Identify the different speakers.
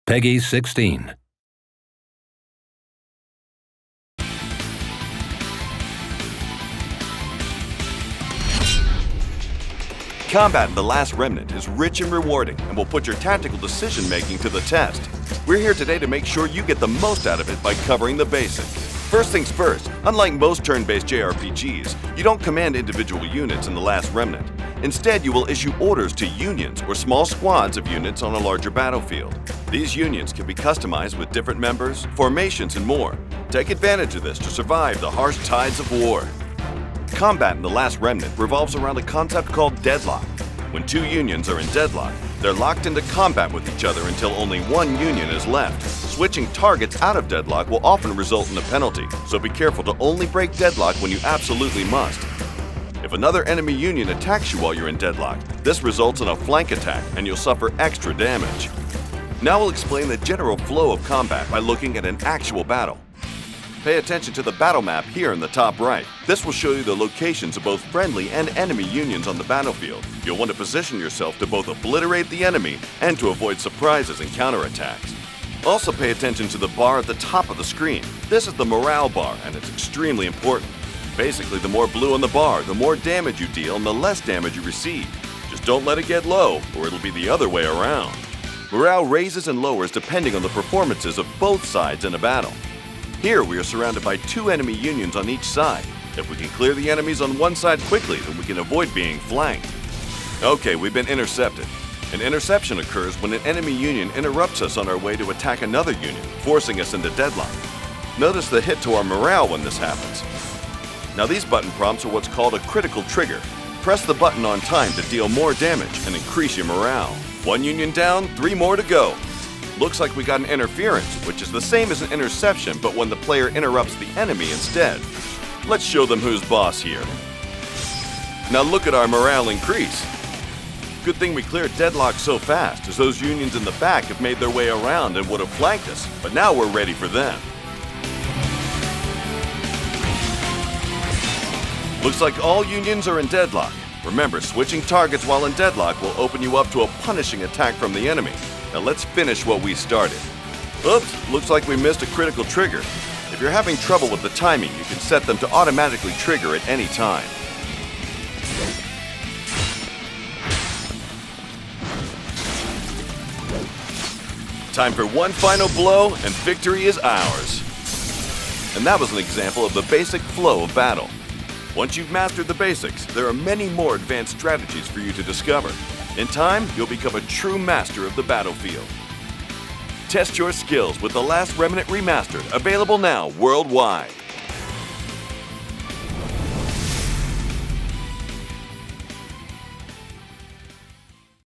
Speaker 1: Peggy 16.
Speaker 2: Combat in The Last Remnant is rich and rewarding and will put your tactical decision-making to the test. We're here today to make sure you get the most out of it by covering the basics. First things first, unlike most turn-based JRPGs, you don't command individual units in The Last Remnant. Instead, you will issue orders to unions or small squads of units on a larger battlefield. These unions can be customized with different members, formations, and more. Take advantage of this to survive the harsh tides of war. Combat in The Last Remnant revolves around a concept called Deadlock. When two unions are in deadlock, they're locked into combat with each other until only one union is left. Switching targets out of deadlock will often result in a penalty, so be careful to only break deadlock when you absolutely must. If another enemy union attacks you while you're in deadlock, this results in a flank attack and you'll suffer extra damage. Now we'll explain the general flow of combat by looking at an actual battle. Pay attention to the battle map here in the top right. This will show you the locations of both friendly and enemy unions on the battlefield. You'll want to position yourself to both obliterate the enemy and to avoid surprises and counterattacks. Also pay attention to the bar at the top of the screen. This is the morale bar and it's extremely important. Basically, the more blue on the bar, the more damage you deal and the less damage you receive. Just don't let it get low or it'll be the other way around. Morale raises and lowers depending on the performances of both sides in a battle. Here we are surrounded by two enemy unions on each side. If we can clear the enemies on one side quickly, then we can avoid being flanked. Okay, we've been intercepted. An interception occurs when an enemy union interrupts us on our way to attack another union, forcing us into deadlock. Notice the hit to our morale when this happens. Now these button prompts are what's called a critical trigger. Press the button on time to deal more damage and increase your morale. One union down, 3 more to go. Looks like we got an interference, which is the same as an interception, but when the player interrupts the enemy instead. Let's show them who's boss here. Now look at our morale increase. Good thing we cleared deadlock so fast, as those unions in the back have made their way around and would have flanked us, but now we're ready for them. Looks like all unions are in deadlock. Remember, switching targets while in deadlock will open you up to a punishing attack from the enemy. Now let's finish what we started. Oops, looks like we missed a critical trigger. If you're having trouble with the timing, you can set them to automatically trigger at any time. Time for one final blow, and victory is ours. And that was an example of the basic flow of battle. Once you've mastered the basics, there are many more advanced strategies for you to discover. In time, you'll become a true master of the battlefield. Test your skills with The Last Remnant Remastered, available now worldwide.